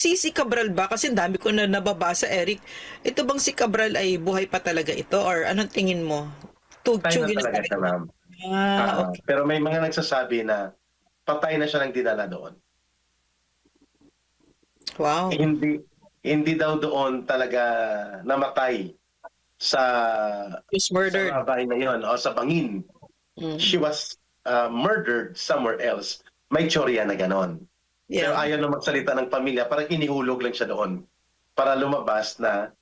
Si Cabral ba? Kasi ang dami ko na nababasa, Eric. Ito bang si Cabral ay buhay pa talaga ito? Or anong tingin mo? Patay na Tugtog yung talaga sabi siya, mo. ma'am. Okay. Pero may mga nagsasabi na patay na siya ng dinala doon. Wow. Hindi hindi daw doon talaga namatay sa Who's sa murdered? bahay na yon o sa bangin. Mm. She was murdered somewhere else. May teorya na ganon. Pero Yeah. ayaw na magsalita ng pamilya, parang inihulog lang siya doon para lumabas na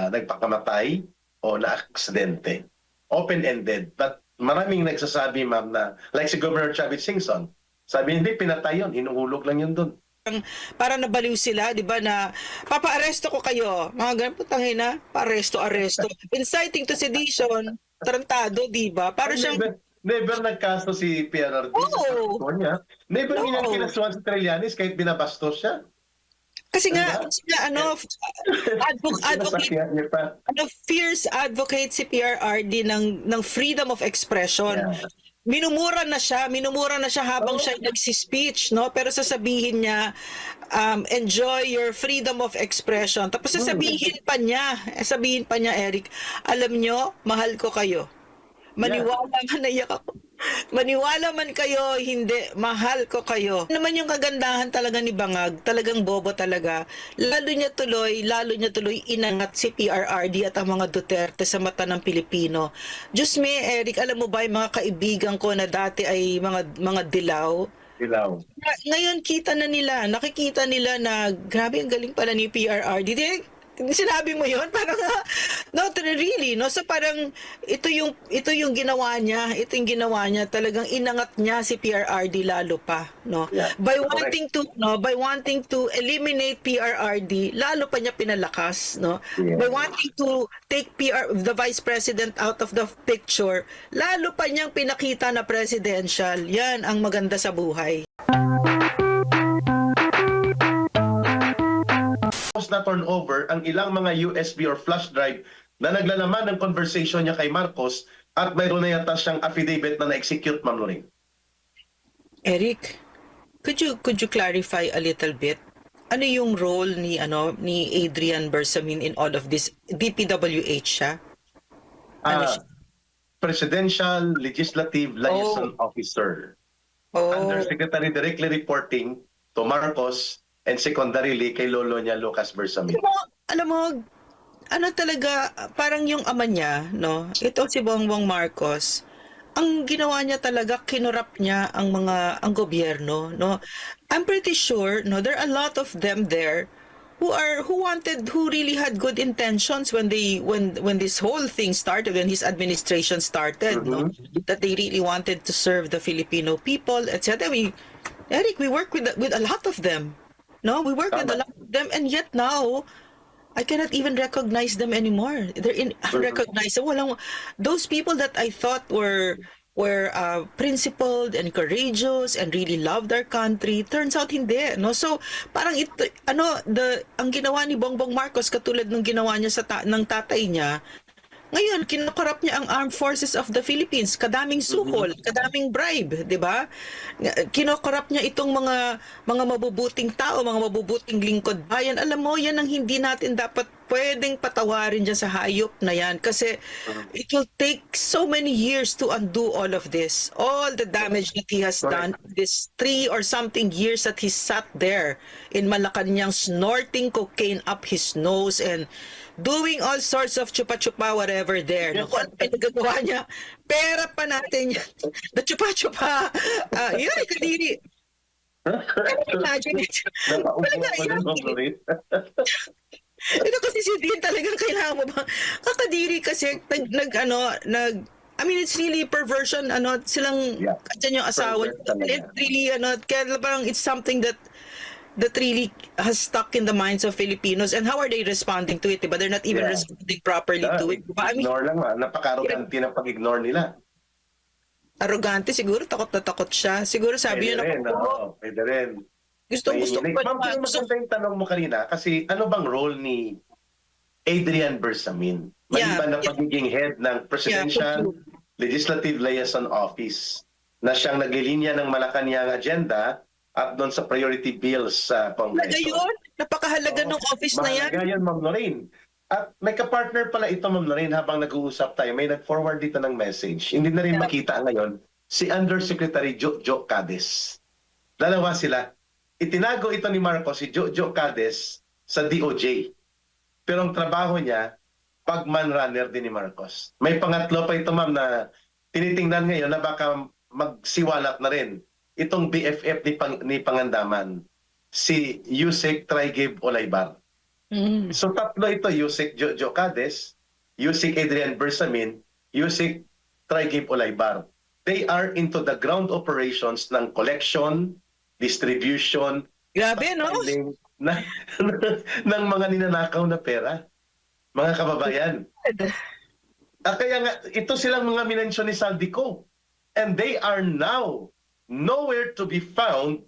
nagpakamatay o na-aksidente. Open-ended. But maraming nagsasabi, ma'am, na like si Governor Chavez Singson, sabi hindi, pinatay yun, hinuhulog lang yun doon. Para nabaliw sila, di ba, na papa-aresto ko kayo. Mga ganun, putangin na, pa-aresto. Inciting to sedition, tarantado, di ba? Para Ay, siyang, never nagkaso si PRRD sa oh, California. Never nilang no. kinasuhan si Trillanes kahit binabastos siya. Diba? Kasi nga, advocate, Sinasakyan niya pa. fierce advocate si PRRD ng freedom of expression. Yeah. Minumura na siya habang siya nagsi-speech, no? Pero sasabihin niya, enjoy your freedom of expression. Tapos sasabihin pa niya, Eric, alam nyo, mahal ko kayo. Maniwala man naiyak ako. Maniwala man kayo, hindi, mahal ko kayo. Ano naman yung kagandahan talaga ni Bangag, talagang bobo talaga. Lalo niya tuloy inangat si PRRD at ang mga Duterte sa mata ng Pilipino. Diyos me, Eric, alam mo ba yung mga kaibigan ko na dati ay mga dilaw? Ilaw. Ngayon nakikita nila na grabe ang galing pala ni PRRD. Sinabi mo yun, parang not really, no? So parang ito yung ginawa niya, talagang inangat niya si PRRD lalo pa, no? Yeah. By wanting to eliminate PRRD, lalo pa niya pinalakas, no? Yeah. By wanting to take the Vice President out of the picture, lalo pa niyang pinakita na presidential. Yan ang maganda sa buhay. Na turnover ang ilang mga USB or flash drive na naglalaman ng conversation niya kay Marcos at mayroon na yata siyang affidavit na na-execute, Ma'am Lorraine. Eric, could you clarify a little bit? Ano yung role ni Adrian Bersamin in all of this? DPWH siya? Siya? Presidential Legislative Liaison Officer. Undersecretary directly reporting to Marcos and secondarily kay lolo niya Lucas Bersamin. Alam mo, ano talaga, parang yung ama niya, no? Ito si Bongbong Marcos, ang ginawa niya talaga, kinurap niya ang gobyerno, no? I'm pretty sure, no, there are a lot of them there who really had good intentions when this whole thing started, when his administration started, no? That they really wanted to serve the Filipino people, etc. Eric, we work with a lot of them. No, we work with a lot of them, and yet now I cannot even recognize them anymore. They're unrecognizable. Those people that I thought were principled and courageous and really loved our country, turns out hindi, no? So parang ang ginawa ni Bongbong Marcos, katulad ng ginawa niya ng tatay niya, ngayon, kinukorap niya ang Armed Forces of the Philippines. Kadaming suhol, kadaming bribe, di ba? Kinukorap niya itong mga mabubuting tao, mga mabubuting lingkod bayan. Alam mo, yan ang hindi natin dapat pwedeng patawarin dyan sa hayop na yan. Kasi it will take so many years to undo all of this. All the damage that he has done, this 3 or something years that he sat there in Malacanang snorting cocaine up his nose and doing all sorts of chupa-chupa whatever there. No? Kung ano pinagagawa niya, pera pa natin yan. The chupa-chupa. Yun, kadiri. Imagine it. Ito kasi si Dean talagang kailangan mo ba? Kakadiri kasi I mean, it's really perversion, silang, dyan yung asawa. It really, kaya parang it's something that really has stuck in the minds of Filipinos. And how are they responding to it? Diba? They're not even responding properly to it. Diba? Ignore lang, napaka-arrogante ng pag-ignore nila. Arrogante, siguro takot na takot siya. Siguro sabi niya na, pwede rin. Gusto ko pa naman. Maganda yung tanong mo kanina, kasi ano bang role ni Adrian Bersamin? Maliban na pagiging head ng Presidential Legislative Liaison Office, na siyang naglilinya ng Malacanang agenda at doon sa priority bills sa Talaga Kongreso. yun? Napakahalaga Oo, ng office na yan. mahalaga yan, Ma'am Lorraine. At may kapartner pala ito, Ma'am Lorraine, habang nag-uusap tayo, may nag-forward dito ng message. Hindi na rin makita ngayon, si Undersecretary Jojo Cades. Dalawa sila. Itinago ito ni Marcos, si Jojo Cades, sa DOJ. Pero ang trabaho niya, pag-man runner din ni Marcos. May pangatlo pa ito, ma'am, na tinitingnan ngayon na baka magsiwalat na rin itong BFF ni Pangandaman, si Yusek Traigib Olaybar. Mm. So tatlo ito, Yusek Jojo Cades, Yusek Adrian Bersamin, Yusek Traigib Olaybar. They are into the ground operations ng collection, distribution, Grabe, no? filing ng mga ninanakaw na pera. Mga kababayan. Kaya nga, ito silang mga minensyon ni Saldico. And they are now nowhere to be found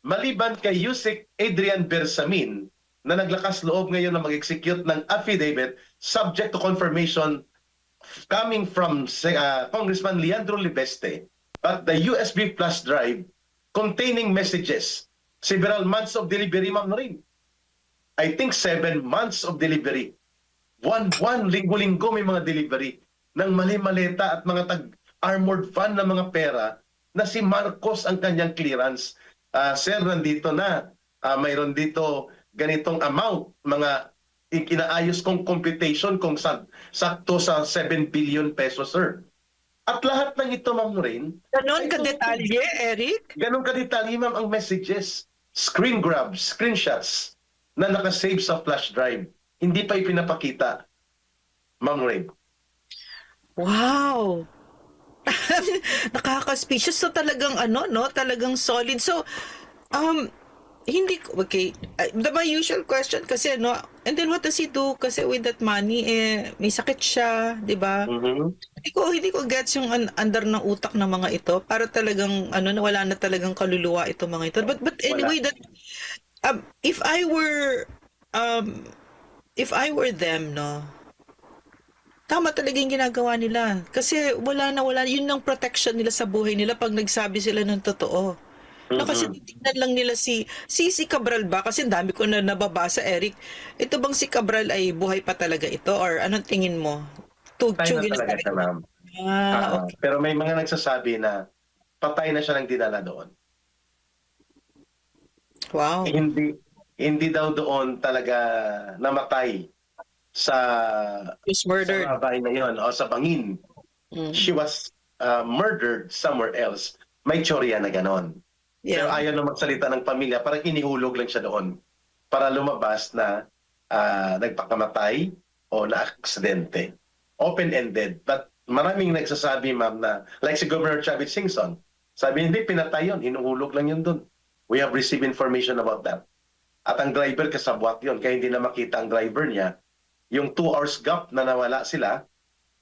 maliban kay Yusek Adrian Bersamin na naglakas loob ngayon na mag-execute ng affidavit subject to confirmation coming from Congressman Leandro Libeste, but the USB flash drive containing messages, several months of delivery, Ma'am Noreen. I think 7 months of delivery. Buwan-buwan, linggo-linggo may mga delivery ng mali-maleta at mga armored van na mga pera na si Marcos ang kanyang clearance. Sir, nandito na. Mayroon dito ganitong amount, mga inaayos kong computation kung sakto sa 7 billion pesos, sir. At lahat ng ito, Ma'am Noreen, Ganon ka-detalye, Eric? ganon kadetalye, ma'am, ang messages, screen grabs, screenshots na nakasave sa flash drive. Hindi pa ipinapakita, Ma'am Noreen. Wow! Nakaka-speechless. So talagang talagang solid. So, hindi ko, okay, my usual question kasi, and then what does he do? Kasi with that money, may sakit siya, di ba? Mhm. Hindi ko gets yung under ng utak ng mga ito para talagang wala na talagang kaluluwa itong mga ito. But anyway, that if I were them, no, tama talaga yung ginagawa nila. Kasi wala yun ang protection nila sa buhay nila pag nagsabi sila ng totoo. No, kasi titignan lang nila si Cabral ba? Kasi ang dami ko na nababasa, Eric. Ito bang si Cabral ay buhay pa talaga ito? Or anong tingin mo? Patay na talaga siya, ma'am. Okay. Pero may mga nagsasabi na patay na siya ng dinala doon. Wow. Hindi daw doon talaga namatay sa Who's murdered? sa bahay na yon o sa bangin. She was murdered somewhere else. May teorya na ganon. Pero Yeah. ayaw na magsalita ng pamilya, parang inihulog lang siya doon para lumabas na nagpakamatay o na-aksidente. Open-ended. But maraming nagsasabi, ma'am, na like si Governor Chavez Singson, sabi hindi, pinatay yun, hinuhulog lang yun doon. We have received information about that. At ang driver kasabwat yun, kaya hindi na makita ang driver niya. Yung 2 hours gap na nawala sila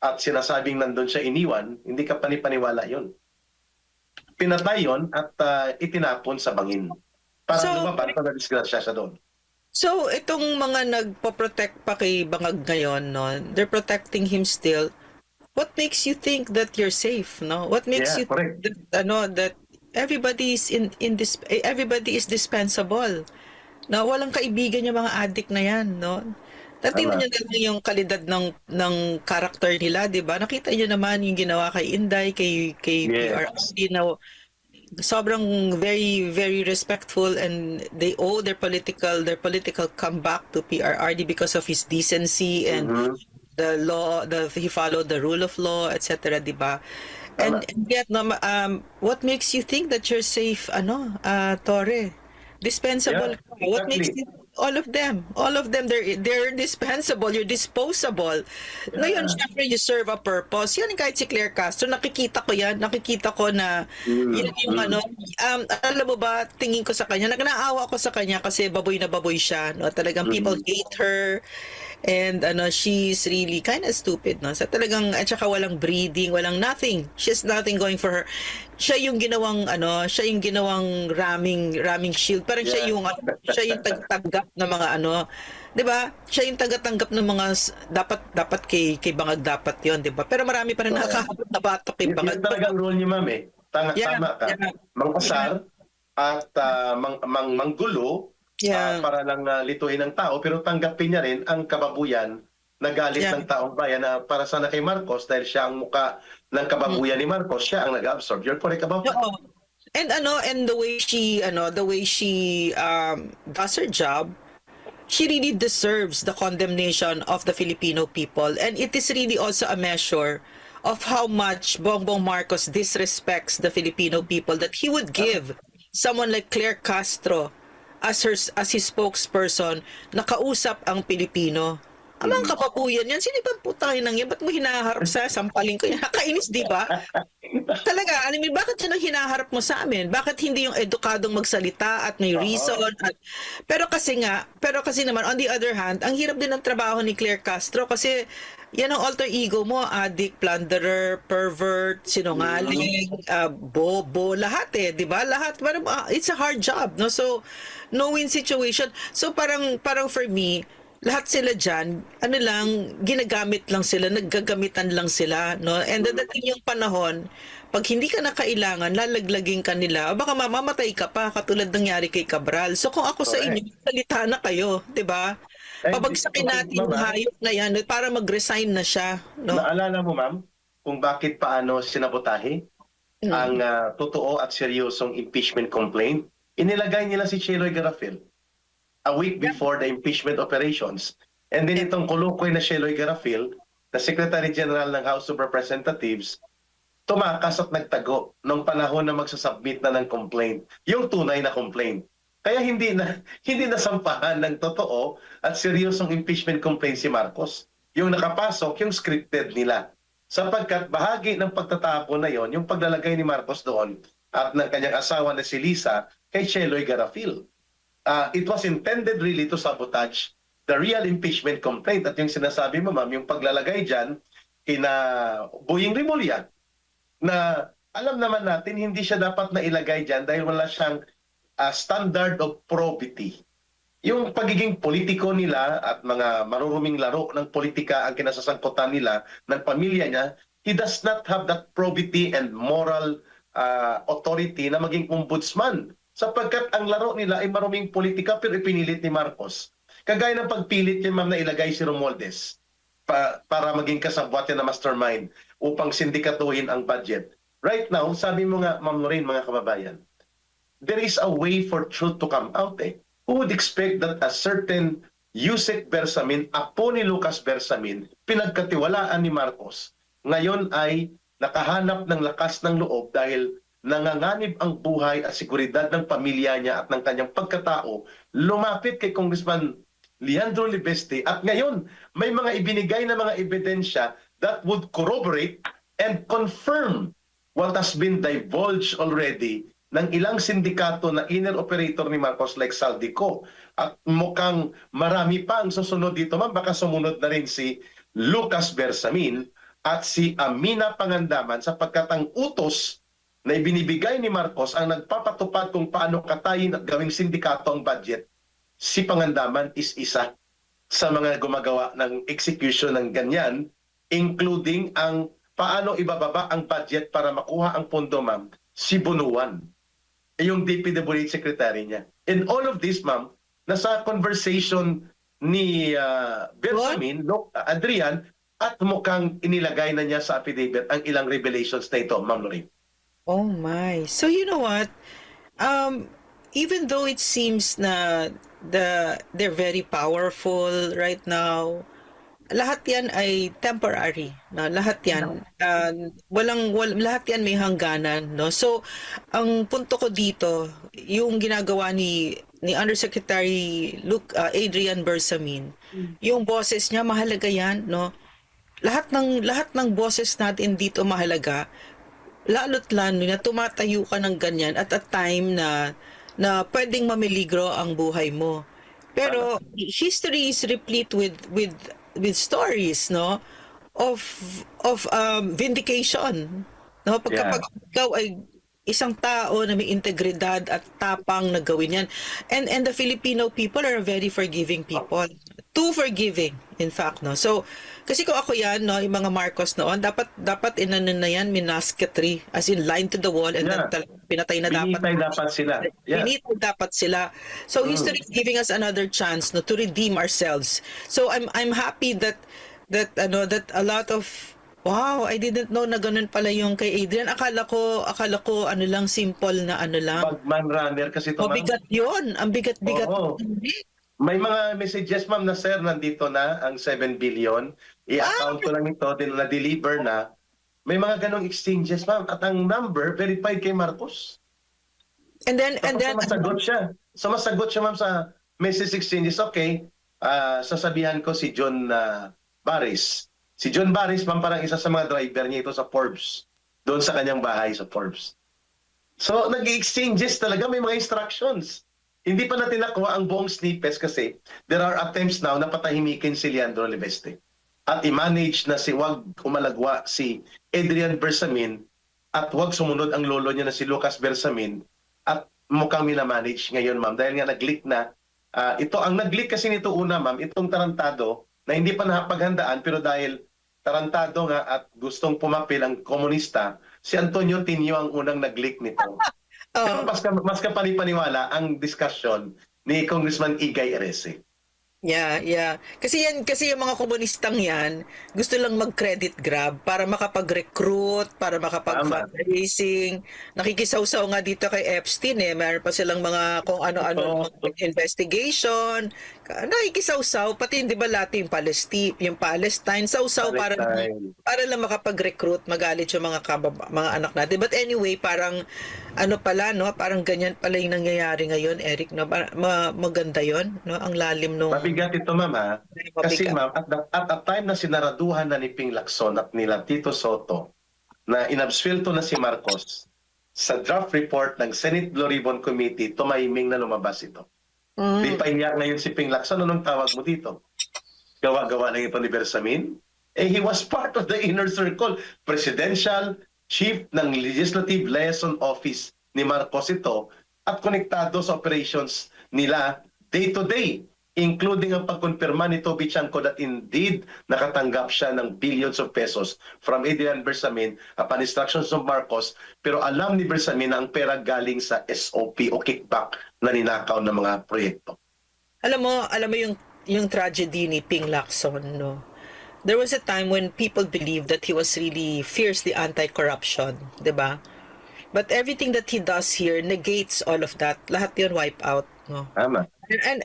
at sinasabing nandun siya iniwan, hindi ka panipaniwala yun. Pinatay yun at itinapon sa bangin. Para lumabas na disgrasya siya doon. So, itong mga nagpo-protect pa kay Bangag ngayon, no, they're protecting him still. What makes you think that you're safe, no? What makes you correct. think that, that everybody is everybody is dispensable? No, walang kaibigan yung mga addict na yan, no? Tingnan niyo na lang yung kalidad ng character nila, 'di ba? Nakita niyo naman yung ginawa kay Inday, kay PRRD na sobrang very very respectful, and they owe their political comeback to PRRD because of his decency and the law, he followed the rule of law, etc., 'di ba? And yet what makes you think that you're safe, Torre? Dispensable. Yeah, What exactly. makes you all of them, they're dispensable, you're disposable. Ngayon, syempre, you serve a purpose. Yan, kahit si Claire Castro, nakikita ko na yun yung alam mo ba, tingin ko sa kanya, naawa ko sa kanya kasi baboy na baboy siya, no? Talagang people hate her, and she's really kind of stupid, no? So talagang, at saka walang breeding, walang nothing. She's nothing going for her. Siya yung ginawang ramming shield. Parang siya yung tagatanggap ng mga 'di ba? Siya yung tagatanggap ng mga dapat kay Bangag dapat 'yon, 'di ba? Pero marami pa rin nakakahabot na batok kay Bangag. Yung talagang role niya, ma'am, eh. Tama ka. Yeah. Mang Pasar, at manggulo Yeah. para lang lituin ng tao, pero tanggapin niya rin ang kababuyan na galit Yeah. ng taong bayan na para sana kay Marcos dahil siya ang muka ng Mm. kababuyan ni Marcos, siya ang nag-absorb. You're correct about that. Oo. And the way she does her job, she really deserves the condemnation of the Filipino people. And it is really also a measure of how much Bongbong Marcos disrespects the Filipino people, that he would give someone like Claire Castro as his spokesperson na kausap ang Pilipino. Ang mga kapapuyan yan, sino ba putangin nang yan? Ba't mo hinaharap sa sampaling ko yan? Nakainis, di ba? Talaga, I mean, bakit yun ang hinaharap mo sa amin? Bakit hindi yung edukadong magsalita at may reason? At, pero kasi naman, on the other hand, ang hirap din ng trabaho ni Claire Castro kasi yan ang alter ego mo, addict, plunderer, pervert, sinungaling, bobo, lahat di ba? Lahat, parang, it's a hard job, no? So, no-win situation. So, parang for me, lahat sila dyan, ano lang, ginagamit lang sila, naggagamitan lang sila, no? And dadating yung panahon, pag hindi ka na kailangan, lalaglagin ka nila, o baka mamamatay ka pa, katulad nangyari kay Cabral. So kung ako sa inyo, salita na kayo, di ba? Pabagsakin natin yung hayop na yan para mag-resign na siya, no? Naalala mo, ma'am, kung bakit paano sinabotahe ang totoo at seryosong impeachment complaint? Inilagay nila si Sheloy Garafil a week before the impeachment operations. And then itong kulukoy na Sheloy Garafil, na Secretary General ng House of Representatives, tumakas at nagtago nung panahon na magsasubmit na ng complaint, yung tunay na complaint. Kaya hindi na sampahan ng totoo at seryosong impeachment complaint si Marcos. Yung nakapasok, yung scripted nila. Sapagkat bahagi ng pagtatapon na yon, yung paglalagay ni Marcos doon at ng kanyang asawa na si Lisa kay Sheloy Garafil. It was intended really to sabotage the real impeachment complaint. At yung sinasabi mo, ma'am, yung paglalagay dyan kina Boying Rimulya, na alam naman natin hindi siya dapat na ilagay dyan dahil wala siyang standard of probity. Yung pagiging politiko nila at mga maruruming laro ng politika ang kinasasangkutan nila ng pamilya niya, he does not have that probity and moral authority na maging ombudsman. Sapagkat ang laro nila ay maruming politika pero ipinilit ni Marcos. Kagaya ng pagpilit niya, ma'am, na ilagay si Romualdez para maging kasabwat niya na mastermind upang sindikatuhin ang budget. Right now, sabi mo nga, Ma'am Lorraine, mga kababayan, there is a way for truth to come out. Who would expect that a certain Yusek Bersamin, apo ni Lucas Bersamin, pinagkatiwalaan ni Marcos, ngayon ay nakahanap ng lakas ng loob dahil nanganganib ang buhay at seguridad ng pamilya niya at ng kanyang pagkatao, lumapit kay Congressman Leandro Libeste at ngayon may mga ibinigay na mga ebidensya that would corroborate and confirm what has been divulged already ng ilang sindikato na inner operator ni Marcos like Saldico. At mukhang marami pa ang susunod dito, ma'am. Baka sumunod na rin si Lucas Bersamin at si Amina Pangandaman sapagkat ang utos na ibinibigay ni Marcos ang nagpapatupad kung paano katayin at gawing sindikato ang budget. Si Pangandaman is isa sa mga gumagawa ng execution ng ganyan, including ang paano ibababa ang budget para makuha ang pondo, ma'am, si Bunuan, yung DPWH secretary niya. And all of this, ma'am, nasa conversation ni Bersamin, Adrian, at mukhang inilagay na niya sa affidavit ang ilang revelations na ito, ma'am Lorraine. Oh my. So you know what? Even though it seems na they're very powerful right now, lahat yan ay temporary, no? Lahat yan lahat yan may hangganan, no? So ang punto ko dito, yung ginagawa ni Undersecretary Adrian Bersamin, yung boses niya mahalaga yan, no? Lahat ng boses natin dito mahalaga. Lalo't lalo na tumatayo ka ng ganyan at a time na pwedeng mamiligro ang buhay mo. Pero history is replete with stories, no, of vindication, no, pagkapag ikaw ay isang tao na may integridad at tapang na gawin yan. And the Filipino people are a very forgiving people. To too forgiving, in fact, no. So kasi kung ako yan, no, yung mga Marcos noon, dapat inano na yan, minasketry, as in line to the wall, and then Yeah. pinatay na dapat. Binitay dapat sila. Yeah. Pinitay dapat sila. So history Mm. is giving us another chance, no, to redeem ourselves. So I'm happy that a lot of, wow, I didn't know na ganun pala yung kay Adrian. Akala ko ano lang, simple na ano lang. Bagman runner kasi ito, ma'am. Mabigat yun. Ang bigat-bigat. Oo. Hindi. May mga messages, ma'am, na sir, nandito na ang 7 billion. I-account ko lang ito, din na-deliver na. May mga ganong exchanges, ma'am. At ang number, verified kay Marcos. And then, Sumasagot siya. Sumasagot siya, ma'am, sa message exchanges. Okay, sasabihan ko si John Baris. Si John Baris, ma'am, parang isa sa mga driver niya ito sa Forbes. Doon sa kanyang bahay sa Forbes. So, nag-exchanges talaga. May mga instructions. Hindi pa natin nakuha ang buong snippets kasi there are attempts now na patahimikin si Leandro Leveste. At i-manage na wag umalagwa si Adrian Bersamin at wag sumunod ang lolo niya na si Lucas Bersamin at mukhang minamanage ngayon, ma'am. Dahil nga nag-leak na, ito ang nag-leak kasi nito una, ma'am, itong tarantado na hindi pa napaghandaan pero dahil tarantado nga at gustong pumapil ang komunista, si Antonio Tinio ang unang nag-leak nito. Pero mas kapani-paniwala ang discussion ni Congressman Igay Arese. Yeah. Kasi yung mga komunistang yan, gusto lang mag-credit grab para makapag-recruit, para makapag-fundraising. Nakikisawsaw nga dito kay Epstein Meron pa silang mga kung ano-ano investigation. Nakikisawsaw pati hindi ba lahat yung Palestine sawsaw para lang makapag-recruit, magalit yung mga anak natin. But anyway, parang ano pala, no, parang ganyan pala yung nangyayari ngayon, Eric, no. Maganda 'yon, no, ang lalim no. Mabigat ito, ma'am, ha? Kasi, ma'am, at a time na sinaraduhan na ni Ping Lacson at nila Tito Soto na inabsuelto na si Marcos, sa draft report ng Senate Blue Ribbon Committee, tumahiming na lumabas ito. Di pa iyak ngayon si Ping Lacson. Anong tawag mo dito? Gawa-gawa ng ito ni Bersamin? He was part of the inner circle. Presidential Chief ng Legislative Liaison Office ni Marcos ito at konektado sa operations nila day to day, including ang pagkonfirma ni Toby Chanco that indeed nakatanggap siya ng billions of pesos from Adrian Bersamin upon instructions of Marcos, pero alam ni Bersamin na ang pera galing sa SOP o kickback na ninakaw ng mga proyekto. Alam mo yung tragedy ni Ping Lacson, no? There was a time when people believed that he was really fiercely anti-corruption, 'di ba? But everything that he does here negates all of that. Lahat 'yun wipe out, no? Tama.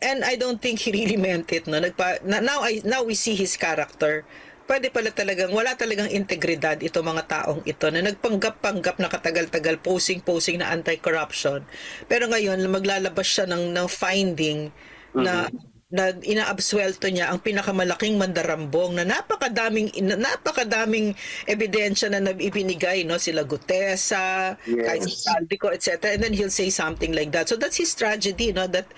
And I don't think he really meant it, no. Now we see his character. Pwede pala talagang wala talagang integridad ito mga taong ito na nagpanggap-panggap na katagal-tagal posing na anti-corruption. Pero ngayon maglalabas siya ng finding na inaabsuelto niya ang pinakamalaking mandarambong na napakadaming ebidensya na ibinigay, no, sila Gutesa, kahit si Saldico, etc. And then he'll say something like that. So that's his tragedy, no, that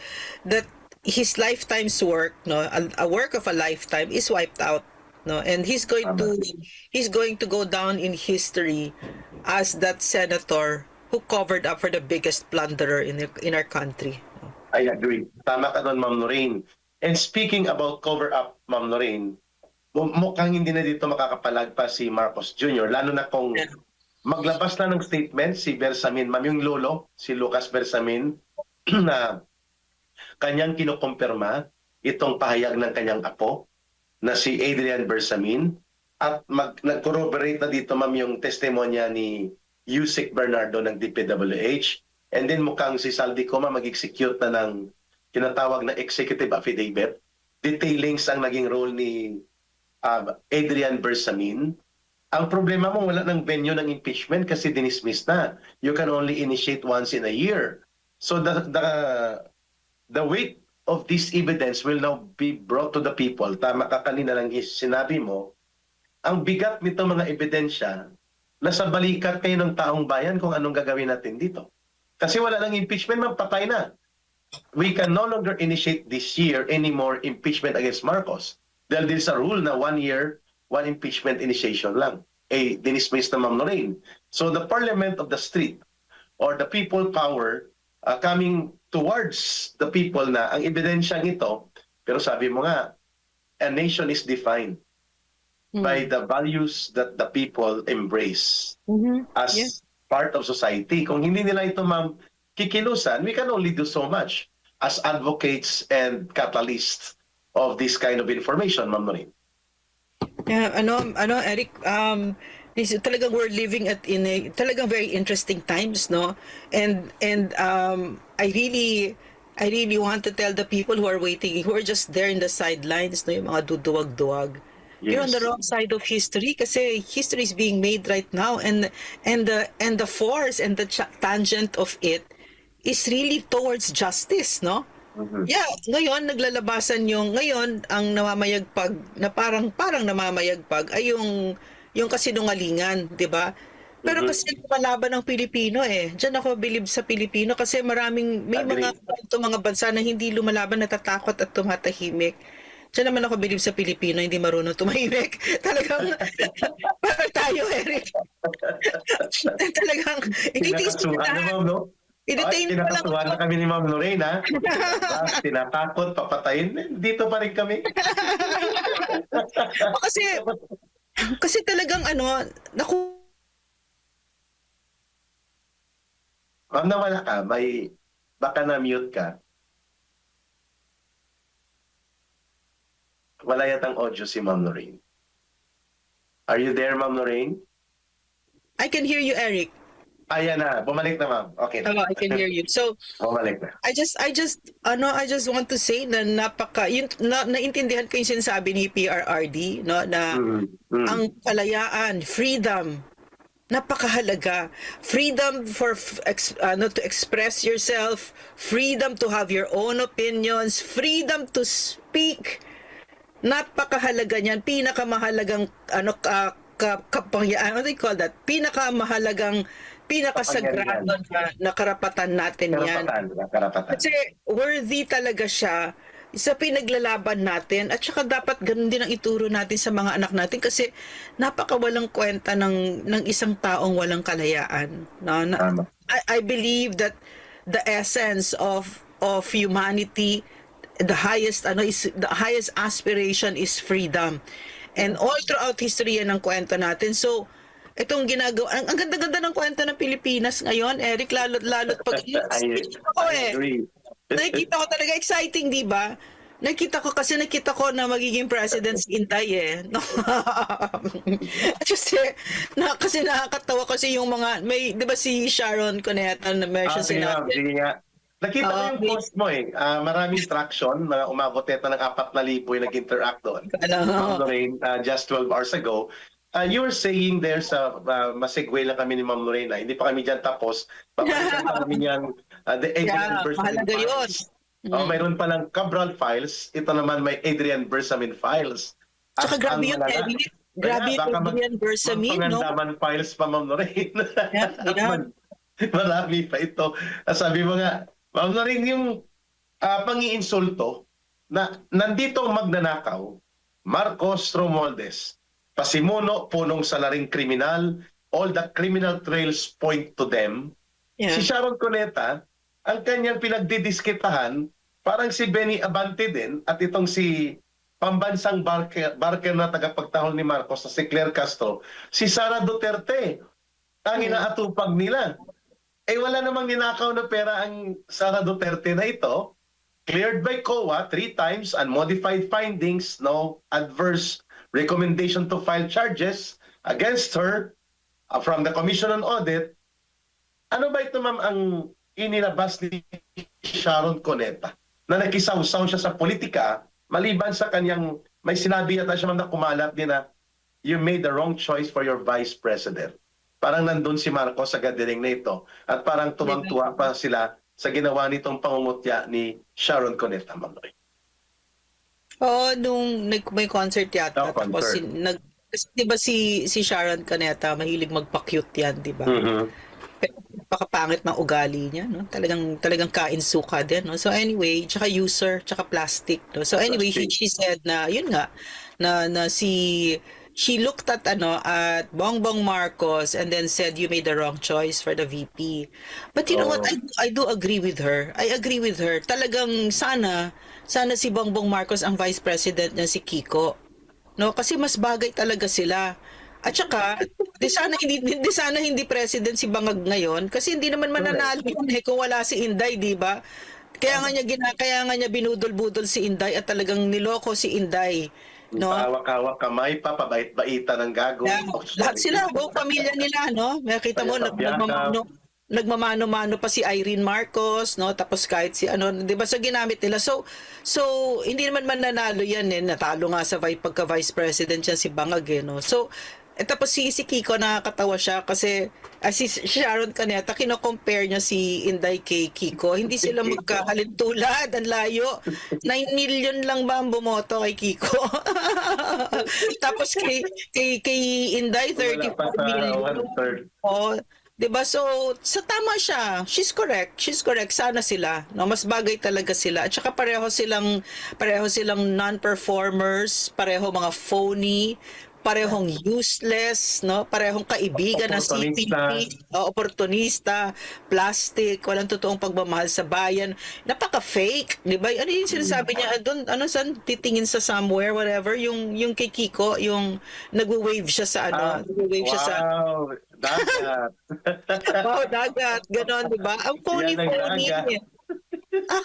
his lifetime's work, no, a work of a lifetime is wiped out, no, and he's going to go down in history as that senator who covered up for the biggest plunderer in our country. I agree. Tama ka doon, Ma'am Noreen. And speaking about cover-up, Ma'am Noreen, mukhang hindi na dito makakapalagpas si Marcos Jr. Lalo na kung maglabas na ng statement si Bersamin, ma'am, yung lolo, si Lucas Bersamin, na kanyang kinukumpirma itong pahayag ng kanyang apo na si Adrian Bersamin at nag-corroborate na dito, ma'am, yung testimonya ni Yusek Bernardo ng DPWH. And then mukhang si Saldico, ma'am, mag-execute na ng tinatawag na executive affidavit detailing ang naging role ni Adrian Bersamin. Ang problema mo, wala ng venue ng impeachment kasi dinismiss na. You can only initiate once in a year. So the weight of this evidence will now be brought to the people. Tama ka kanina lang sinabi mo, ang bigat nito mga ebidensya, nasa balikat kayo ng taong bayan kung anong gagawin natin dito. Kasi wala ng impeachment, magpatay na. We can no longer initiate this year any more impeachment against Marcos. Dahil din sa rule na 1 year, 1 impeachment initiation lang. Dinismiss na Ma'am Noreen. So the parliament of the street or the people power coming towards the people na ang ebidensyang ito, pero sabi mo nga, a nation is defined by the values that the people embrace Mhm. Yeah. as part of society. Kung hindi nila ito, ma'am, kikilusan, we can only do so much as advocates and catalysts of this kind of information, Ma'am Noreen. Yeah, Eric, this is talagang we're living in a talagang very interesting times, no? And I really want to tell the people who are waiting, who are just there in the sidelines, no, yung mga duduwag-duwag. You're on the Yes. wrong side of history kasi history is being made right now, and the force and the tangent of it is really towards justice, no? Mhm. Yeah, ngayon naglalabasan yung ngayon ang namamayagpag na parang namamayagpag ay yung kasinungalingan, 'di ba? Pero Mhm. kasi lumalaban ng Pilipino eh. Diyan ako bilib sa Pilipino kasi may mga Agree. mga bansa na hindi lumalaban, natatakot at tumatahimik. Diyan naman ako bilib sa Pilipino, hindi marunong tumahimik. Talagang para tayo, Eric. Talagang ititis Kinakasuhan na, ma'am, no? Ay, i-detain mo lang kinakasuhan ako. na kami ni Ma'am Lorena. Tinabas, tinatakot, papatayin. Dito pa rin kami. O, kasi talagang naku, Ma'am, nawala ka. Baka na-mute ka. Wala yatang audio si Ma'am Lorraine. Are you there, Ma'am Lorraine? I can hear you, Eric. Ayan na. Bumalik na, ma'am. Okay na. I can hear you. So, Bumalik na. I just want to say na naintindihan ko yung sinasabi ni PRRD, no, na ang kalayaan, freedom, napakahalaga. Freedom to express yourself, freedom to have your own opinions, freedom to speak. Napakahalaga niyan. Pinakamahalagang what do you call that? Pinakasagrado na karapatan natin yan. Karapatan. Kasi worthy talaga siya sa pinaglalaban natin at saka dapat ganun din ang ituro natin sa mga anak natin kasi napakawalang kwenta ng isang taong walang kalayaan. No? I believe that the essence of humanity, the highest aspiration is freedom. And all throughout history yan ang kwento natin. So, itong ginagawa, ang ganda-ganda ng kwento ng Pilipinas ngayon, Eric, lalo't pag I agree. nakikita ko talaga exciting, di ba? Nakita ko na magiging president si Inday eh. No? kasi nakakatawa kasi yung mga, di ba si Sharon Cuneta na mention Sige nga. Nakita ko yung post mo eh. Maraming traction na umabot ito ng 4,000 yung nag-interact doon. Ma'am Lorraine, just 12 hours ago. You were saying there sa masegue lang kami ni Ma'am Lorena, hindi pa kami dyan tapos, papalitan pa kami yan, the Adrian Bersamin files. Mayroon palang Cabral files, ito naman may Adrian Bersamin files. Tsaka grabe yun, Eric. Grabe yung Adrian Bersamin, no? Pangandaman files pa, Ma'am Lorena. Yeah. Marami pa ito. Sabi mo nga, Ma'am Lorena, yung pang-iinsulto na nandito ang magnanakaw, Marcos Romualdez, pasimuno, punong salaring kriminal, all the criminal trails point to them. Yeah. Si Sharon Cuneta, ang kanyang pinagdidiskitahan, parang si Benny Abante din, at itong si pambansang barker na tagapagtahol ni Marcos na si Claire Castro, si Sara Duterte, ang inaatupag nila. Wala namang ninakaw na pera ang Sara Duterte na ito, cleared by COA 3 times, unmodified findings, no adverse recommendation to file charges against her from the Commission on Audit. Ano ba ito, ma'am, ang inilabas ni Sharon Cuneta na nakisawsaw siya sa politika maliban sa kanyang, may sinabi yata siya, ma'am, na kumalat din na you made the wrong choice for your vice president. Parang nandun si Marcos sa gathering na ito at parang tumang-tuwa pa sila sa ginawa nitong pangungutya ni Sharon Cuneta, ma'am. Nung may concert yata. Tapos di ba si Sharon Cuneta mahilig magpa-cute yan, di ba? Pero napakapangit ng ugali niya, no? Talagang kain-suka din, no? So anyway, tsaka user, tsaka plastic, no? So anyway, she said na yun nga na si he looked at at Bongbong Marcos and then said you made the wrong choice for the VP. But you know what? Oh, I do agree with her. I agree with her. Talagang sana si Bongbong Marcos ang vice president niya si Kiko. No, kasi mas bagay talaga sila. At saka, di sana hindi president si Bangag ngayon kasi hindi naman correct. mananalo yun kung wala si Inday, di ba? Tama. Kaya nga niya binudol-budol si Inday at talagang niloko si Inday, no? Pahawak-hawak kamay pa, pabait-baitan ng gago. Yeah, Oh, lahat sorry. sila, buong pamilya nila, no? Makita mo, Payakap-yakap. nagmamano-mano pa si Irene Marcos, no? Tapos kahit si 'di ba sa ginamit nila. So hindi naman mananalo 'yan Natalo nga sa pagka Vice President siya si Bangag no. So tapos si Kiko nakakatawa siya kasi si Sharon Caneta kino-compare niya si Inday kay Kiko. Hindi sila magkahalintulad, ang layo. 9 million lang ba ang bumoto kay Kiko? Tapos kay Inday Wala pa 34 sa million. one-third. Oh, 'di ba? So, sa tama siya. She's correct. She's correct. Sana sila, no? Mas bagay talaga sila. At saka pareho silang non-performers, pareho mga phony, parehong useless, no? Parehong kaibigan ng Oportunista. CPP, oportunista, plastic, walang totoong pagmamahal sa bayan. Napaka-fake, 'di ba? Ano yung sinasabi niya doon? Saan titingin sa somewhere, whatever, yung kay Kiko, yung nagwo-wave siya sa nagwo-wave siya sa Wow, dagat. wow, dagat, ganon, di ba? Ang Yan ang phony dagat. niya.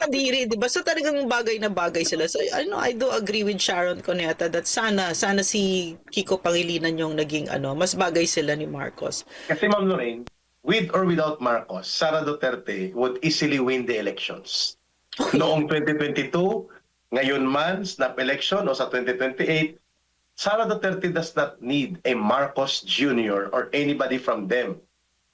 Kadiri, di ba? So talagang bagay na bagay sila. So I do agree with Sharon Cuneta that sana si Kiko Pangilinan yung naging mas bagay sila ni Marcos. Kasi Ma'am Lorraine, with or without Marcos, Sara Duterte would easily win the elections. Noong 2022, ngayon man, snap election, o sa 2028, Sara Duterte does not need a Marcos Jr. or anybody from them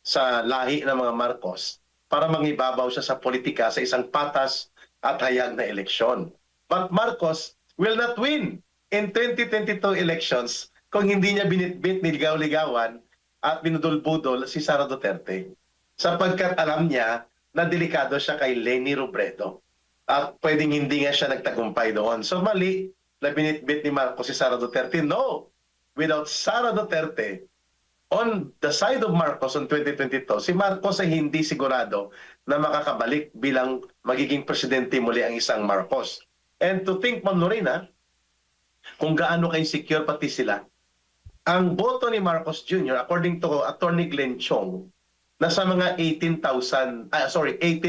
sa lahi ng mga Marcos para mangibabaw siya sa politika sa isang patas at hayag na eleksyon. But Marcos will not win in 2022 elections kung hindi niya binitbit, niligaw-ligawan at binudol-budol si Sara Duterte. Sapagkat alam niya na delikado siya kay Leni Robredo at pwedeng hindi nga siya nagtagumpay doon. So mali na binitbit ni Marcos si Sara Duterte. No! Without Sara Duterte, on the side of Marcos on 2022, si Marcos ay hindi sigurado na makakabalik bilang magiging presidente muli ang isang Marcos. And to think, Ma'am Lorena, kung gaano ka-insecure pati sila, ang boto ni Marcos Jr., according to Attorney Glenn Chong, nasa mga 18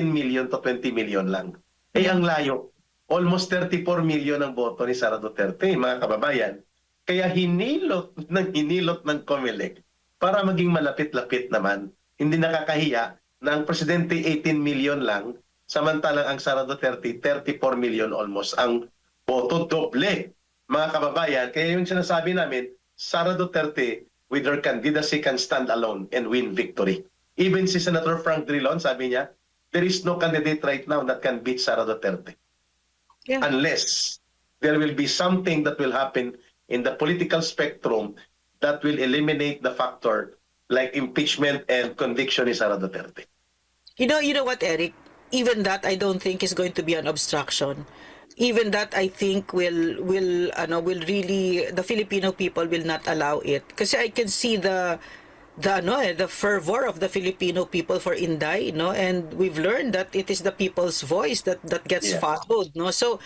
million to 20 million lang. Eh, ang layo. Almost 34 million ang boto ni Sara Duterte, mga kababayan. Kaya hinilot ng COMELEC para maging malapit-lapit naman. Hindi nakakahiya na ang presidente 18 million lang, samantalang ang Sara Duterte 34 million almost ang boto, doble. Mga kababayan, kaya yung sinasabi namin, Sara Duterte with her candidacy can stand alone and win victory. Even si Senator Frank Drilon, sabi niya, there is no candidate right now that can beat Sara Duterte. Yeah. Unless there will be something that will happen in the political spectrum that will eliminate the factor like impeachment and conviction ni Sara Duterte. You know what, Eric? Even that I don't think is going to be an obstruction. Even that I think will really the Filipino people will not allow it. Kasi I can see the fervor of the Filipino people for Inday, and we've learned that it is the people's voice that gets followed, so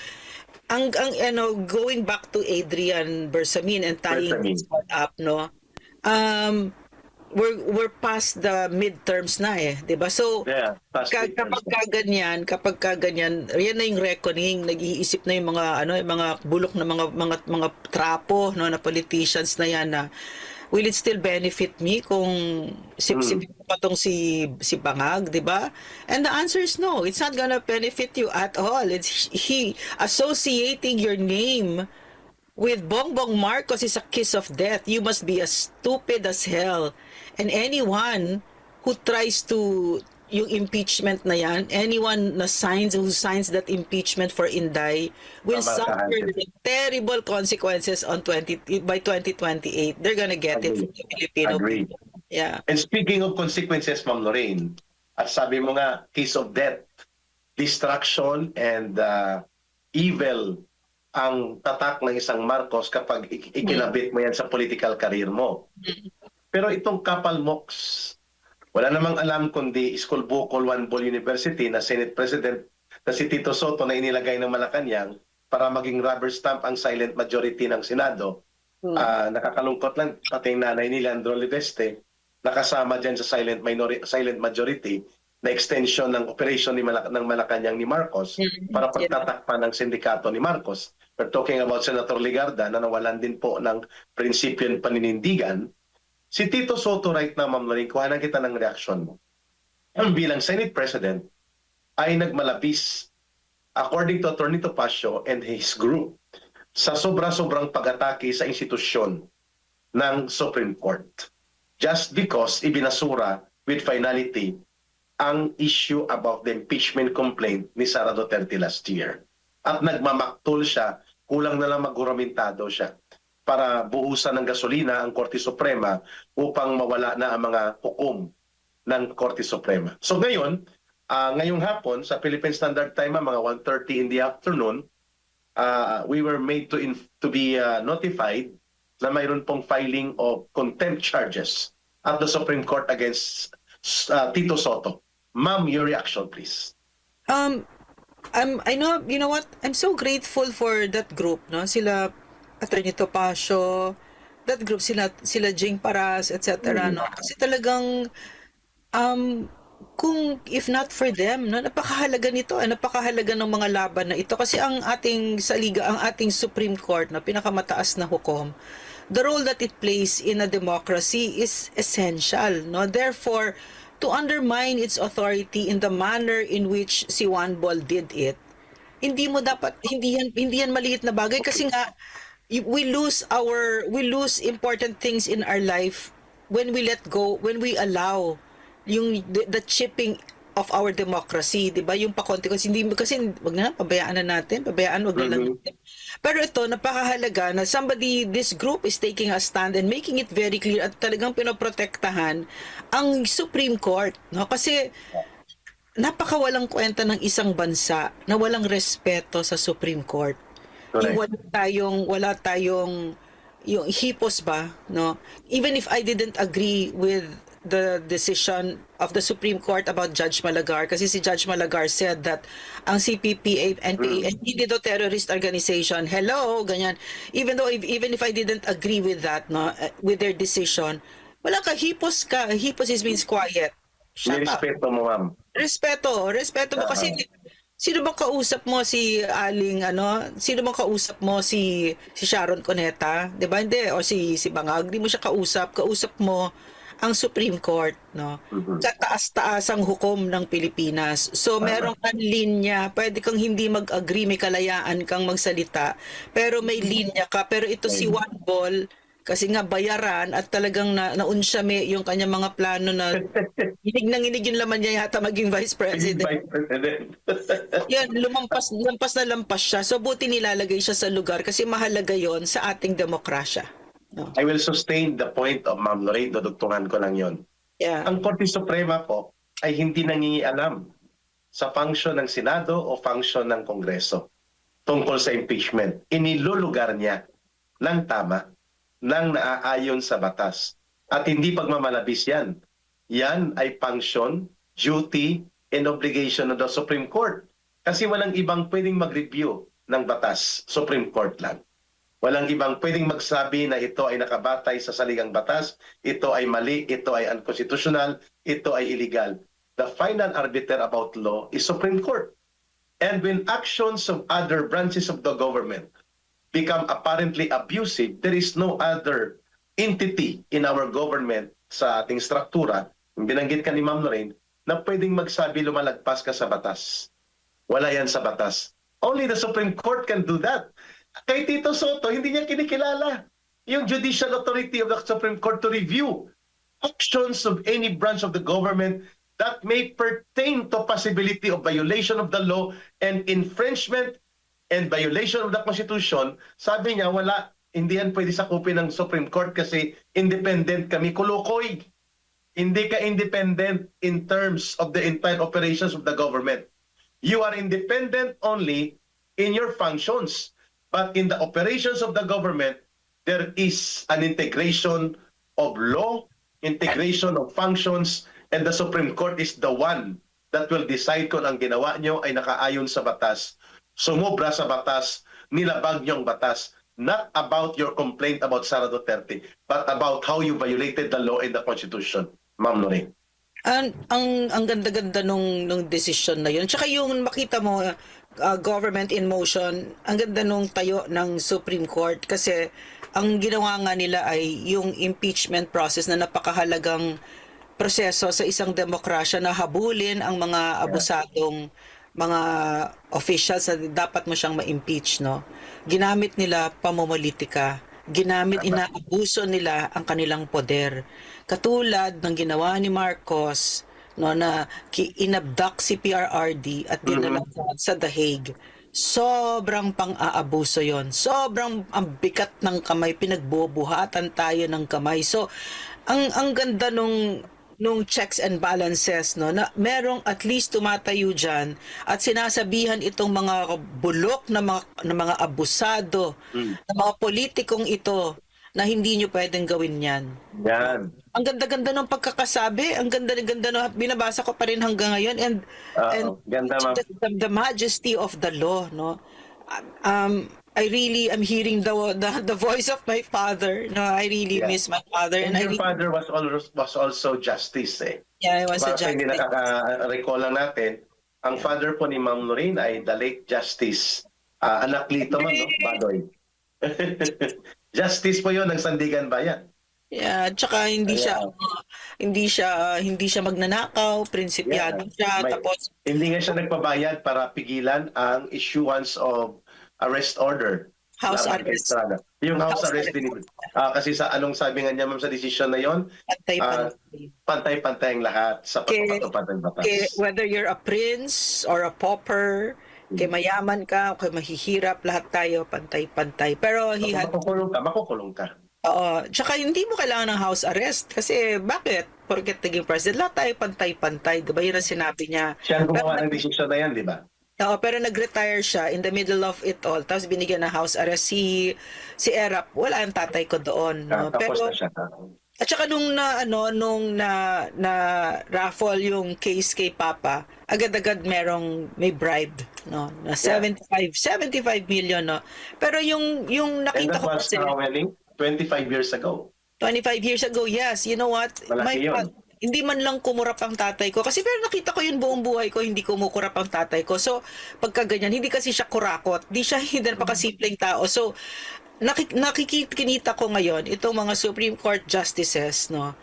going back to Adrian Bersamin and tying this one up, we're past the midterms na 'di ba? So kapag ganyan, yan na yung reckoning, nag-iisip na yung mga bulok na mga trapo na politicians na yan na will it still benefit me kung sip-sipin ko pa tong si Bangag, di ba? And the answer is no. It's not gonna benefit you at all. It's he associating your name with Bongbong Marcos is a kiss of death. You must be as stupid as hell. And anyone who tries to yung impeachment na yan, anyone who signs that impeachment for Inday will suffer the terrible consequences by 2028. They're gonna get it from the Filipino people. Yeah. And speaking of consequences, Ma'am Lorraine, at sabi mo nga, case of death, destruction, and evil ang tatak ng isang Marcos kapag ikinabit mo yan sa political career mo. Pero itong Kapal Mox, wala namang alam kundi School Bukol One Ball University na Senate President na si Tito Soto na inilagay ng Malacanang para maging rubber stamp ang silent majority ng Senado. Nakakalungkot lang, pati yung nanay ni Leandro Leveste, nakasama dyan sa silent majority na extension ng operation ng Malacanang ni Marcos para pagtatakpan ng sindikato ni Marcos. We're talking about Senator Ligarda na nawalan din po ng prinsipyo ng paninindigan. Si Tito Soto right now, Ma'am Lorraine, kuhanan kita ng reaksyon mo. Bilang Senate President, ay nagmalabis, according to Atty. Topacio and his group, sa sobra-sobrang pag-atake sa institusyon ng Supreme Court. Just because ibinasura with finality ang issue about the impeachment complaint ni Sara Duterte last year. At nagmamaktol siya, kulang na lang maguramentado siya para buhusan ng gasolina ang Korte Suprema upang mawala na ang mga hukom ng Korte Suprema. So ngayon, ngayong hapon sa Philippine Standard Time, mga 1:30 in the afternoon, we were made to be notified na mayroon pong filing of contempt charges at the Supreme Court against Tito Soto. Ma'am, your reaction, please. I know, you know what? I'm so grateful for that group, no? Sila Atty. Topacio, that group, sila Jing Paras, etc. No? Kasi talagang kung if not for them, no, napakahalaga nito, napakahalaga ng mga laban na ito kasi ang ating saliga, ang ating Supreme Court na pinakamataas na hukom, the role that it plays in a democracy is essential, no? Therefore, to undermine its authority in the manner in which si Juan Bol did it, hindi yan maliit na bagay kasi nga we lose important things in our life when we let go, when we allow the chipping of our democracy, 'di ba? Yung pakonti kasi wag na pabayaan natin. Wag na lang. Pero ito napakahalaga na this group is taking a stand and making it very clear at talagang pinoprotektahan ang Supreme Court, no? Kasi napakawalang kwenta ng isang bansa na walang respeto sa Supreme Court. Yung wala tayong yung hipos ba, no? Even if I didn't agree with the decision of the Supreme Court about Judge Malagar, kasi si Judge Malagar said that ang CPP, NPA, hindi daw terrorist organization. Hello, ganyan. Even if I didn't agree with that, no, with their decision, wala ka, hipos ka. Hipos means quiet. May respeto mo, ma'am. Respeto mo kasi sino bang kausap mo si sino bang kausap mo si Sharon Cuneta, 'di ba? Hindi, o si Bangag, hindi mo siya kausap mo ang Supreme Court, no? Sa taas-taas ang hukom ng Pilipinas. So merong linya, pwede kang hindi mag-agree, may kalayaan kang magsalita, pero may linya ka. Pero ito si Juan Bol, kasi nga bayaran at talagang naunsyame yung kanyang mga plano na inig yung laman niya yata maging Vice President. Yan, lampas siya. So buti nilalagay siya sa lugar kasi mahalaga yon sa ating demokrasya. No. I will sustain the point of Ma'am Lorraine, dudugtungan ko lang yon. Yeah. Ang Korte Suprema po ay hindi nangingialam sa function ng Senado o function ng Kongreso tungkol sa impeachment. Inilulugar niya ng tama, ng naaayon sa batas. At hindi pagmamalabis yan. Yan ay function, duty, and obligation of the Supreme Court. Kasi walang ibang pwedeng mag-review ng batas, Supreme Court lang. Walang ibang pwedeng magsabi na ito ay nakabatay sa saligang batas, ito ay mali, ito ay unconstitutional, ito ay illegal. The final arbiter about law is Supreme Court. And when actions of other branches of the government become apparently abusive, there is no other entity in our government sa ating struktura, binanggit ka ni Ma'am Lorraine, na pwedeng magsabi lumalagpas ka sa batas. Wala yan sa batas. Only the Supreme Court can do that. Kay Tito Soto, hindi niya kinikilala yung judicial authority of the Supreme Court to review actions of any branch of the government that may pertain to possibility of violation of the law and infringement and violation of the Constitution. Sabi niya, wala, hindi yan pwede sakupin ng Supreme Court kasi independent kami. Kulukoy. Hindi ka independent in terms of the entire operations of the government. You are independent only in your functions. But in the operations of the government, there is an integration of law, integration of functions, and the Supreme Court is the one that will decide kung ang ginawa nyo ay nakaayon sa batas, sumobra sa batas, nilabag nyo ang batas, not about your complaint about Sara Duterte, but about how you violated the law and the Constitution, Ma'am Lorraine. Ang ganda-ganda nung decision na yun. Tsaka yung makita mo, government in motion, ang ganda nung tayo ng Supreme Court kasi ang ginawa nga nila ay yung impeachment process na napakahalagang proseso sa isang demokrasya na habulin ang mga abusadong mga officials na dapat mo siyang ma-impeach, no? Ginamit nila pamumulitika. Inaabuso nila ang kanilang poder. Katulad ng ginawa ni Marcos, no, na inabduct si PRRD at dinala sa The Hague. Sobrang pang-aabuso yon. Sobrang ang bigat ng kamay, pinagbubuhatan tayo ng kamay. So, ang ganda nung checks and balances, no, na merong at least tumatayo dyan at sinasabihan itong mga bulok na mga abusado, na mga politikong ito na hindi nyo pwedeng gawin yan. Yan. Ang ganda-ganda ng pagkakasabi, ang ganda-ganda ng binabasa ko pa rin hanggang ngayon, and Ganda, ma'am. the majesty of the law, no. I really am hearing the voice of my father. No, I really miss my father, And and I your father was also justice, eh. yeah, I was a Para hindi justice. nakaka-recall lang natin, ang father po ni Ma'am Lorraine ay the late Justice Anacleto, no? Badoy. Justice po yun ng Sandigan Bayan. Yeah, tsaka hindi siya magnanakaw, prinsipyado siya, May- tapos Hindi nga siya nagpabayad para pigilan ang issuance of arrest order. house Laban kay arrest, Estrada. Yung house House arrest din. arrest. Kasi sa anong sabi nga niya, ma'am, sa desisyon na yon, pantay-pantay. pantay-pantay ang lahat sa pagpapatupad ng batas. Whether you're a prince or a pauper, kay mayaman ka, o kay mahihirap, lahat tayo pantay-pantay. Pero he had, Makukulong ka. tsaka hindi mo kailangan ng house arrest kasi bakit? Porket naging president, lahat tayo pantay-pantay. Diba yun ang sinabi niya? Siya ang gumawa ng desisyon na yan, di ba? Oo, pero nag-retire siya in the middle of it all. Tapos binigyan ng house arrest si Erap. Wala ang tatay ko doon. No? Tapos Pero na siya. at saka nung na raffle yung case kay Papa, agad-agad may bribe, no, na 75 million, no. Pero yung And nakita that ko was kasi 25 years ago. 25 years ago, yes, you know what? Malaki yun. Hindi man lang kumurap ang tatay ko. Kasi pero nakita ko yun buong buhay ko, hindi kumukurap ang tatay ko. So, pagka ganyan, hindi kasi siya kurakot. Hindi napakasimpleng tao. So, nakikita ko ngayon, itong mga Supreme Court justices, no,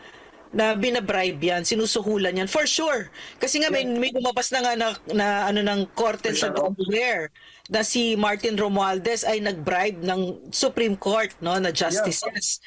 na binabribe yan, sinusuhulan yan, for sure. Kasi nga may lumabas na nga na ng korte sa Delaware na si Martin Romualdez ay nagbribe ng Supreme Court, no, na justices.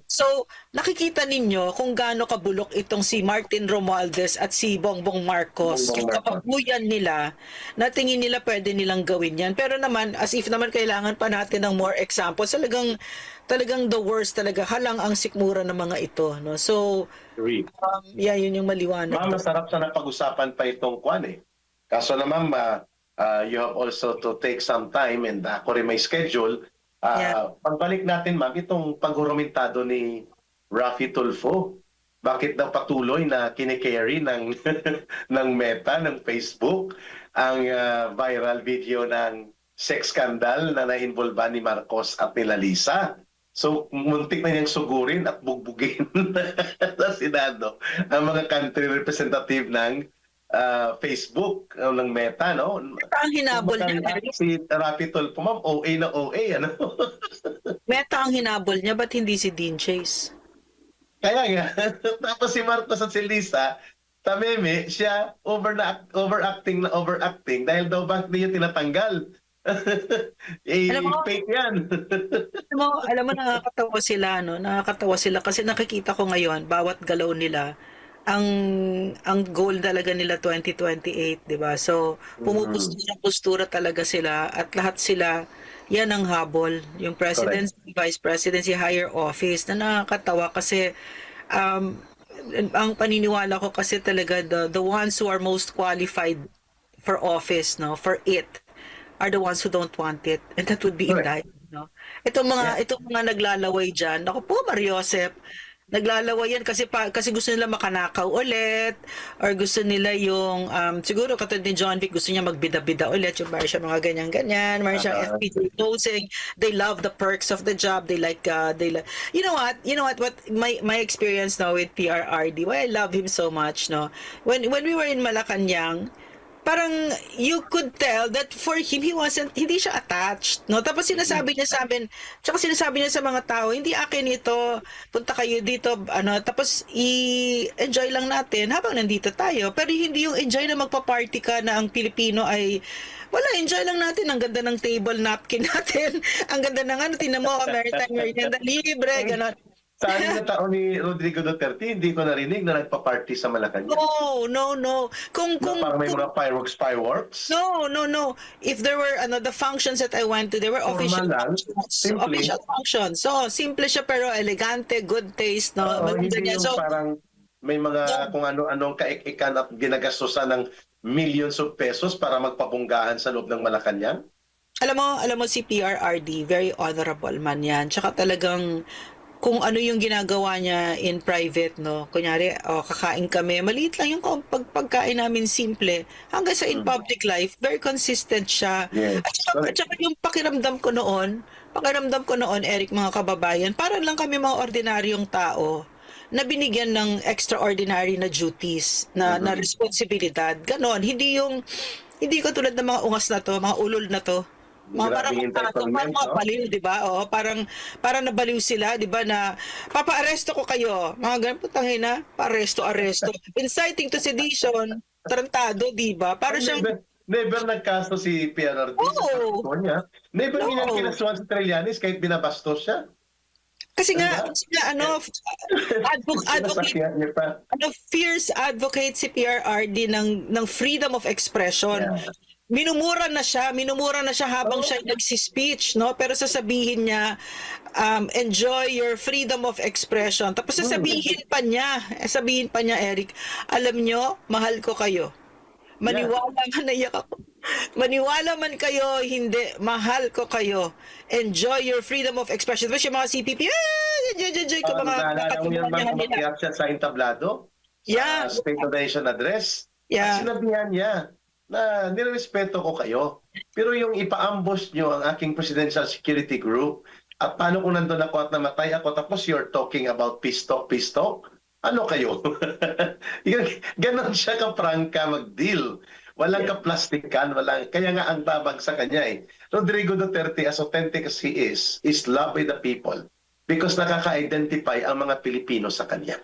So, nakikita ninyo kung gaano kabulok itong si Martin Romualdez at si Bongbong Marcos. Yung kapabuyan nila, na tingin nila pwede nilang gawin yan. Pero naman, as if naman kailangan pa natin ng more examples, talagang the worst talaga, halang ang sikmura ng mga ito, no. So, yun yung maliwanag. Ma'am, masarap sana pag-usapan pa itong kwan, eh. Kaso naman, you have also to take some time, and ako rin may schedule. Pagbalik natin, ma'am, itong paghurumentado ni Raffy Tulfo. Bakit daw patuloy na kinikerry ng ng Meta, ng Facebook, ang viral video ng sex scandal na na-involva ni Marcos at nila Lisa? So, muntik na niyang sugurin at bugbugin sa Senado ang mga country representative ng Facebook, ng Meta, no? Meta ang hinabol niya. Si Raffy Tulfo, ma'am, OA na OA, ano? Meta ang hinabol niya, ba't hindi si Dean Chase? Kaya nga, tapos si Marcos at si Lisa, sa meme, siya overacting dahil daw bakit niya tinatanggal. Fake yan. Alam mo, nakakatawa sila, no? Nakakatawa sila kasi nakikita ko ngayon, bawat galaw nila, ang goal talaga nila 2028, 'di ba? So, pumupustura talaga sila at lahat sila yan ang habol. Yung presidency, vice presidency, higher office na nakakatawa kasi ang paniniwala ko kasi talaga the ones who are most qualified for office, no, for it are the ones who don't want it, and that would be Correct. Inday, no? Itong mga naglalaway diyan, naku po, Mariosep, naglalaway yan kasi gusto nila makanakaw ulit, or gusto nila yung siguro katulad ni John Vic, gusto niya magbida-bida ulit, yung Marsha, mga ganyan-ganyan, Marsha Ah, FPJ posing. They love the perks of the job. You know what my experience now with PRRD, why I love him so much, no? When we were in Malacanang, parang you could tell that for him, hindi siya attached, no? Tapos sinasabi niya sa amin, tsaka sinasabi niya sa mga tao, hindi akin ito, punta kayo dito, tapos i-enjoy lang natin habang nandito tayo. Pero hindi yung enjoy na magpa-party ka na ang Pilipino ay, wala, enjoy lang natin. Ang ganda ng table napkin natin. Ang ganda ng tinan mo, Maritime Merienda Libre, gano'n. sa anim na taon ni Rodrigo Duterte, hindi ko narinig na nagpa-party sa Malacanang. No. Na parang may mga fireworks. No. If there were the functions that I went to, they were official Formal lang, functions. simple. Official functions. So, simple siya pero elegante, good taste, no? Oo, Maganda hindi niya. yung So, parang may mga kung ano-anong kaik-ikan at ginagastusan ng millions of pesos para magpabunggahan sa loob ng Malacanang. alam mo si PRRD, very honorable man yan. Tsaka talagang kung ano yung ginagawa niya in private, no? Kunyari, kakain kami, maliit lang yung pagkain namin, simple. Hanggang sa in public life, very consistent siya. Yes, At saka yung pakiramdam ko noon, Eric, mga kababayan, parang lang kami mga ordinaryong tao na binigyan ng extraordinary na duties, na responsibilidad. Ganon. Hindi ko tulad ng mga ungas na to, mga ulol na to. Grabing entitlement, Mga no? baliw, di ba? Oo, parang nabaliw sila, di ba, na papa-aresto ko kayo. Mga ganun, putangina, pa-aresto. Inciting to sedition, tarantado, di ba? Para siyang, Never nagkaso si PRRD sa Oo. California. Never Oo. nilang kinasuhan sa Trillanes kahit binabastos siya. kasi nga, Diba? advocate, Sinasakyan niya pa. fierce advocate si PRRD ng freedom of expression. Yeah. Minumura na siya habang siya nagsi-speech, no? Pero sasabihin niya, enjoy your freedom of expression. Tapos sasabihin pa niya, Eric, alam nyo, mahal ko kayo. Maniwala man kayo, hindi, mahal ko kayo. Enjoy your freedom of expression. Tapos yung mga CPP, enjoy ko mga Naalala mo yan bang nila. umakyat siya sa entablado? Yeah. Sa State of the Nation Address? Yeah. At sinabihan niya na nirespeto ko kayo. Pero yung ipa-ambush nyo ang aking Presidential Security Group at paano kung nandun ako at namatay ako tapos you're talking about peace talk? Ano kayo? Ganon siya ka-prangka mag-deal. Walang kaplastikan, kaya nga ang tabag sa kanya eh. Rodrigo Duterte, as authentic as he is loved by the people because nakaka-identify ang mga Pilipino sa kanya.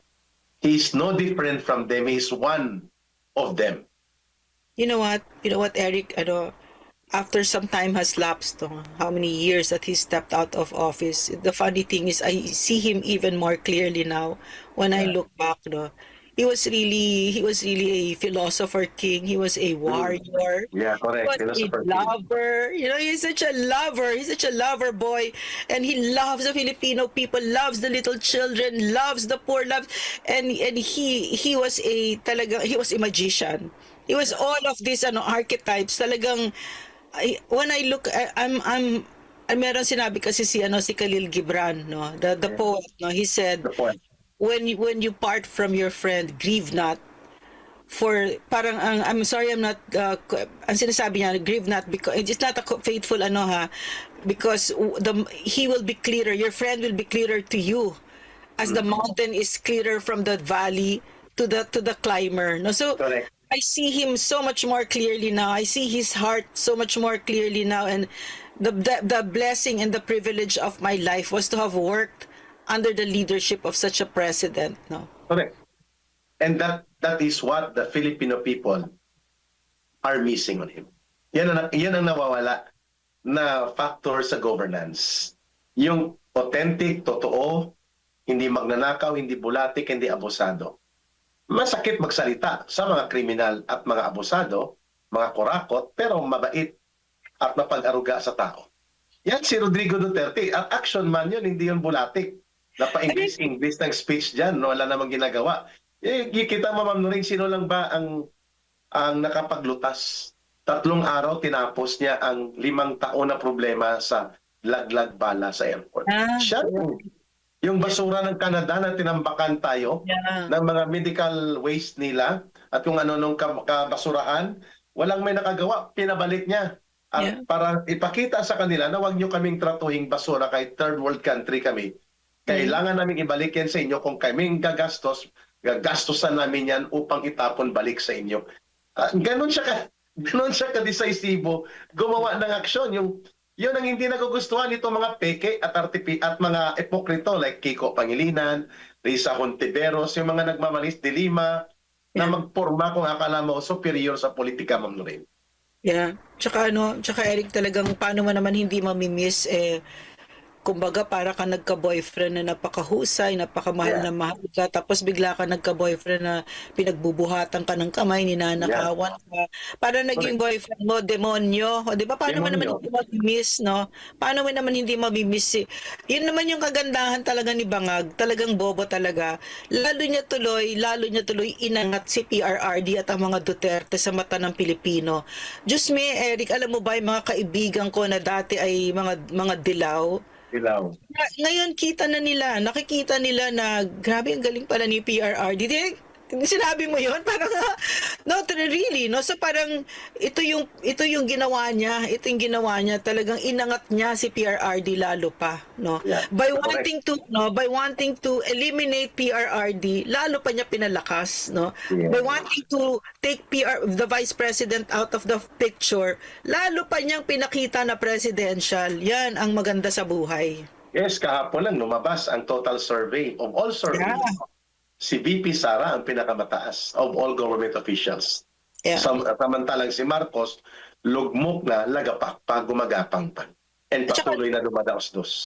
He is no different from them. He is one of them. You know what, Eric, after some time has lapsed, how many years that he stepped out of office, the funny thing is I see him even more clearly now when I look back, no. He was really a philosopher king. He was a warrior. Yeah, correct. He was a lover. He's such a lover. He's such a lover boy. And he loves the Filipino people, loves the little children, loves the poor, and he was a magician. He was all of these archetypes. Talagang when I look, meron sinabi kasi si Khalil Gibran, no, the poet, no, he said, when you part from your friend, grieve not. Parang I'm sorry, I'm not ang sinasabi niya, grieve not because it's not a faithful because he will be clearer, your friend will be clearer to you as the mountain is clearer from the valley to the climber, no. So correct. I see him so much more clearly now. I see his heart so much more clearly now, and the blessing and the privilege of my life was to have worked under the leadership of such a president, no. Correct. And that is what the Filipino people are missing on him. Yan ang nawawala na factor sa governance. Yung authentic, totoo, hindi magnanakaw, hindi bulatik, hindi abusado. Masakit magsalita sa mga kriminal at mga abusado, mga kurakot, pero mabait at mapag-aruga sa tao. Yan si Rodrigo Duterte. At action man yun, hindi yun bulatik. Napa-English ng speech dyan, no? Wala namang ginagawa. Kita mo, Ma'am Noring, sino lang ba ang nakapaglutas 3 araw tinapos niya ang 5 taon na problema sa laglag bala sa airport. Ah, Siya yung basura ng Canada na tinambakan tayo yeah. ng mga medical waste nila at kung ano nung kabasurahan, walang may nakagawa, pinabalik niya. Yeah. Para ipakita sa kanila na huwag nyo kaming tratuhing basura kahit third world country kami. Kailangan namin ibalik yan sa inyo kung kaming gagastosan namin yan upang itapon balik sa inyo. Ganon siya ka-decisibo gumawa ng aksyon. Yun ang hindi nagugustuhan nito mga peke at mga epokrito like Kiko Pangilinan, Risa Hontiveros, yung mga nagmamalis de Lima na magporma kung akala mo superior sa politika, Ma'am Lorraine. Yeah. Tsaka Eric, talagang paano mo naman hindi mamimiss kumbaga para ka nagka-boyfriend na napakahusay, napakamahal na mahal ka, tapos bigla ka nagka-boyfriend na pinagbubuhatan ka ng kamay, ninanakawan ka. Para naging boyfriend mo, demonyo. O, di ba? Paano mo naman Demonyo. hindi mamimiss, no? Paano mo naman hindi mamimiss? Yun naman yung kagandahan talaga ni Bangag. Talagang bobo talaga. Lalo niya tuloy inangat si PRRD at ang mga Duterte sa mata ng Pilipino. Diyos me, Eric, alam mo ba yung mga kaibigan ko na dati ay mga dilaw? Ngayon nakikita nila na grabe ang galing pala ni PRRD. Sinabi mo yun? Parang, no, really, no? So parang, ito yung ginawa niya, talagang inangat niya si PRRD lalo pa, no? Yeah, By wanting to eliminate PRRD, lalo pa niya pinalakas, no? Yeah. By wanting to take the Vice President out of the picture, lalo pa niyang pinakita na presidential. Yan ang maganda sa buhay. Yes, kahapon lang lumabas ang total survey of all surveys. Yeah. Si VP Sara ang pinakamataas of all government officials. Yeah. Samantalang si Marcos, lugmok na, lagapak pa, gumagapang pa. And patuloy na dumadaos-dos.